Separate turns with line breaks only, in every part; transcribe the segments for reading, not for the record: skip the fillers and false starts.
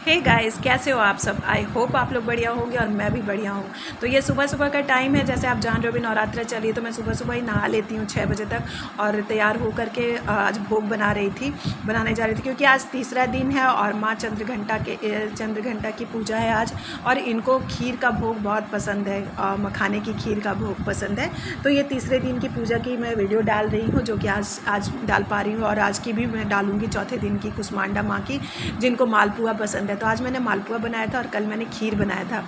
Hey guys, कैसे हो आप सब। आई होप आप लोग बढ़िया होंगे और मैं भी बढ़िया हूँ। तो ये सुबह सुबह का टाइम है, जैसे आप जान रहे हो भी नवरात्रि चलिए, तो मैं सुबह सुबह ही नहा लेती हूँ 6 बजे तक और तैयार हो करके आज भोग बनाने जा रही थी क्योंकि आज तीसरा दिन है और माँ चंद्रघंटा की पूजा है आज। और इनको खीर का भोग बहुत पसंद है, मखाने की खीर का भोग पसंद है। तो ये तीसरे दिन की पूजा की मैं वीडियो डाल रही हूँ, जो कि आज डाल पा रही हूँ और आज की भी मैं डालूँगी चौथे दिन की कुसमांडा माँ की, जिनको मालपुआ पसंद है। तो आज मैंने मालपुआ बनाया था और कल मैंने खीर बनाया था।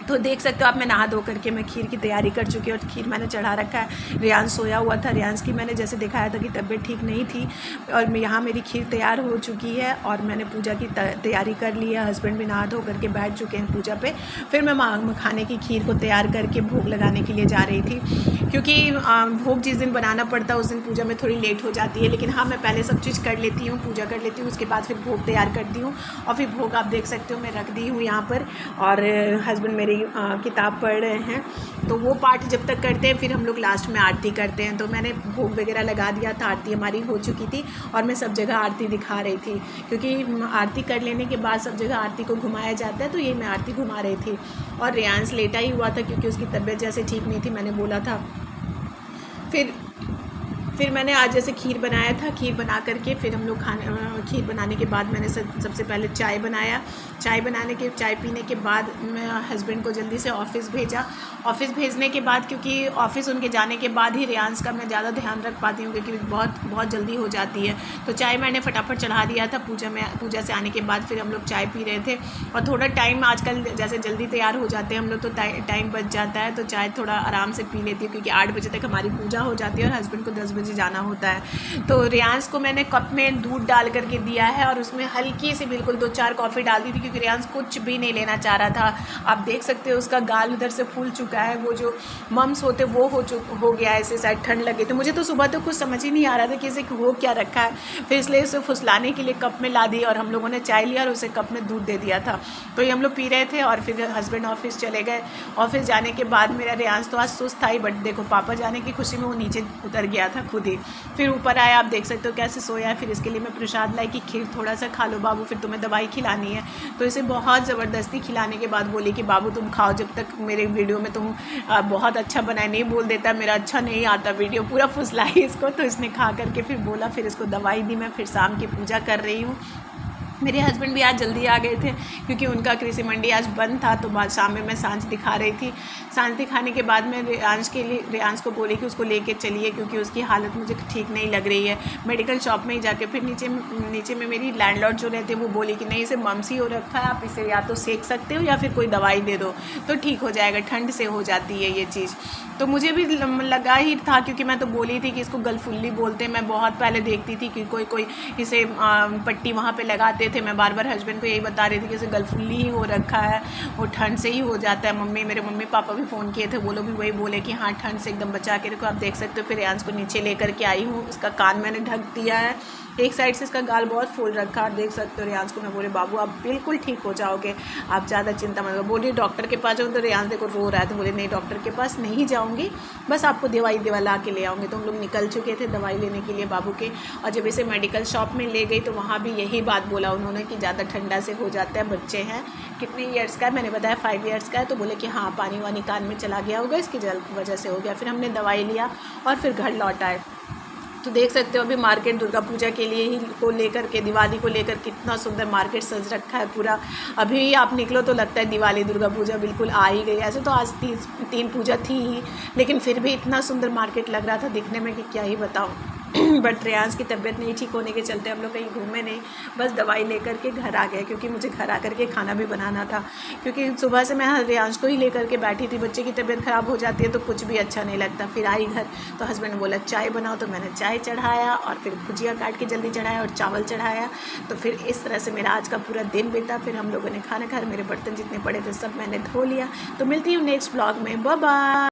तो देख सकते हो आप, मैं नहा धो करके मैं खीर की तैयारी कर चुकी हूँ और खीर मैंने चढ़ा रखा है। रियांश सोया हुआ था, रियांश की मैंने जैसे दिखाया था कि तबीयत ठीक नहीं थी और यहाँ मेरी खीर तैयार हो चुकी है और मैंने पूजा की तैयारी कर ली है। हस्बैंड भी नहा धो करके बैठ चुके हैं पूजा पे। फिर मैं मखाने की खीर को तैयार करके भोग लगाने के लिए जा रही थी, क्योंकि भोग जिस दिन बनाना पड़ता है उस दिन पूजा में थोड़ी लेट हो जाती है। लेकिन हाँ, मैं पहले सब चीज़ कर लेती हूँ, पूजा कर लेती हूँ, उसके बाद फिर भोग तैयार करती हूँ। और फिर भोग आप देख सकते हो मैं रख दी हूँ यहाँ पर। और हस्बैंड मेरी किताब पढ़ रहे हैं, तो वो पाठ जब तक करते हैं फिर हम लोग लास्ट में आरती करते हैं। तो मैंने भोग वगैरह लगा दिया था, आरती हमारी हो चुकी थी और मैं सब जगह आरती दिखा रही थी, क्योंकि आरती कर लेने के बाद सब जगह आरती को घुमाया जाता है। तो ये मैं आरती घुमा रही थी और रियांश लेटा ही हुआ था क्योंकि उसकी तबीयत जैसे ठीक नहीं थी, मैंने बोला था। फिर मैंने आज जैसे खीर बनाया था, खीर बना करके फिर हम लोग खीर बनाने के बाद मैंने सबसे पहले चाय बनाया। चाय पीने के बाद मैं हस्बैंड को जल्दी से ऑफ़िस भेजा। ऑफ़िस भेजने के बाद, क्योंकि ऑफ़िस उनके जाने के बाद ही रियांश का मैं ज़्यादा ध्यान रख पाती हूँ, क्योंकि बहुत जल्दी हो जाती है। तो चाय मैंने फटाफट चढ़ा दिया था। पूजा से आने के बाद फिर हम लोग चाय पी रहे थे और थोड़ा टाइम आजकल जैसे जल्दी तैयार हो जाते हैं हम लोग, तो टाइम बच जाता है, तो चाय थोड़ा आराम से पी लेती हूँ, क्योंकि 8 बजे तक हमारी पूजा हो जाती है और हस्बैंड को 10 बजे जाना होता है। तो रियांश को मैंने कप में दूध डाल करके दिया है और उसमें हल्की सी बिल्कुल 2-4 कॉफ़ी डाल दी थी, क्योंकि रियांश कुछ भी नहीं लेना चाह रहा था। आप देख सकते हो उसका गाल उधर से फूल चुका है, वो जो मम्स होते वो हो गया है, ऐसे शायद ठंड लगे। तो मुझे तो सुबह तो कुछ समझ ही नहीं आ रहा था कि इसे हो क्या रखा है। फिर इसलिए उसे फुसलाने के लिए कप में ला दी और हम लोगों ने चाय लिया और उसे कप में दूध दे दिया था। तो ये हम लोग पी रहे थे और फिर हस्बैंड ऑफिस चले गए। ऑफिस जाने के बाद मेरा रियांश तो आज सुस्त था ही, बट देखो पापा जाने की खुशी में वो नीचे उतर गया था खुद ही। फिर ऊपर आया, आप देख सकते हो कैसे सोया है। फिर इसके लिए मैं प्रसाद लाई कि खीर थोड़ा सा खा लो बाबू, फिर तुम्हें दवाई खिलानी है। तो इसे बहुत ज़बरदस्ती खिलाने के बाद बोली कि बाबू तुम खाओ, जब तक मेरे वीडियो में तुम बहुत अच्छा बनाए नहीं बोल देता, मेरा अच्छा नहीं आता वीडियो, पूरा फुसलाई इसको। तो इसने खा करके फिर बोला, फिर इसको दवाई दी। मैं फिर शाम की पूजा कर रही हूँ। मेरे हस्बैंड भी आज जल्दी आ गए थे क्योंकि उनका कृषि मंडी आज बंद था। तो बाद शाम में मैं सांझ दिखा रही थी। सांझ दिखाने के बाद मैं रियांश को बोली कि उसको लेके चलिए, क्योंकि उसकी हालत मुझे ठीक नहीं लग रही है। मेडिकल शॉप में ही जाके फिर नीचे में मेरी लैंडलॉर्ड जो रहते हैं वो बोली कि नहीं, इसे मम्सी हो रखा है, आप इसे या तो सेक सकते हो या फिर कोई दवाई दे दो तो ठीक हो जाएगा, ठंड से हो जाती है ये चीज़। तो मुझे भी लगा ही था, क्योंकि मैं तो बोली थी कि इसको गलफुल्ली बोलते हैं। मैं बहुत पहले देखती थी कि कोई इसे पट्टी वहाँ पे लगाते थे। मैं बार बार हस्बैंड को यही बता रही थी कि इसे गलफुल्ली ही हो रखा है, वो ठंड से ही हो जाता है। मेरे मम्मी पापा भी फ़ोन किए थे, वो लोग भी वही बोले कि हाँ ठंड से एकदम बचा के रखो। आप देख सकते हो। फिर रियांश को नीचे लेकर के आई हूँ, इसका कान मैंने ढक दिया है, एक साइड से इसका गाल बहुत फूल रखा है। देख सकते हो। रियांश को मैं बोले बाबू आप बिल्कुल ठीक हो जाओगे, आप ज़्यादा चिंता मत करो। बोलिए डॉक्टर के पास जाऊँ, तो रियांश देखो रो रहा है। तो बोले नहीं डॉक्टर के पास नहीं जाऊँगी, बस आपको दवाई ला के ले आऊँगी। तो हम लोग निकल चुके थे दवाई लेने के लिए बाबू के। और जब इसे मेडिकल शॉप में ले गई तो वहाँ भी यही बात बोला उन्होंने कि ज़्यादा ठंडा से हो जाता है, बच्चे हैं। कितने ईयर्स का है, मैंने बताया 5 ईयर्स का है। तो बोले कि हाँ पानी वानी कान में चला गया होगा, इसकी वजह से हो गया। फिर हमने दवाई लिया और फिर घर लौट आए। तो देख सकते हो अभी मार्केट दुर्गा पूजा के लिए ही को लेकर के, दिवाली को लेकर कितना सुंदर मार्केट सज रखा है पूरा। अभी आप निकलो तो लगता है दिवाली दुर्गा पूजा बिल्कुल आ ही गई। ऐसे तो आज 3 पूजा थी ही, लेकिन फिर भी इतना सुंदर मार्केट लग रहा था दिखने में कि क्या ही बताऊँ। बट रियांश की तबीयत नहीं ठीक होने के चलते हम लोग कहीं घूमे नहीं, बस दवाई लेकर के घर आ गए, क्योंकि मुझे घर आकर के खाना भी बनाना था। क्योंकि सुबह से मैं रियांश को ही लेकर के बैठी थी, बच्चे की तबीयत ख़राब हो जाती है तो कुछ भी अच्छा नहीं लगता। फिर आई घर तो हस्बैंड ने बोला चाय बनाओ, तो मैंने चाय चढ़ाया और फिर भुजिया काट के जल्दी चढ़ाया और चावल चढ़ाया। तो फिर इस तरह से मेरा आज का पूरा दिन बीता। फिर हम लोगों ने खाना खाया, मेरे बर्तन जितने पड़े थे सब मैंने धो लिया। तो मिलती हूँ नेक्स्ट ब्लॉग में, बाय बाय।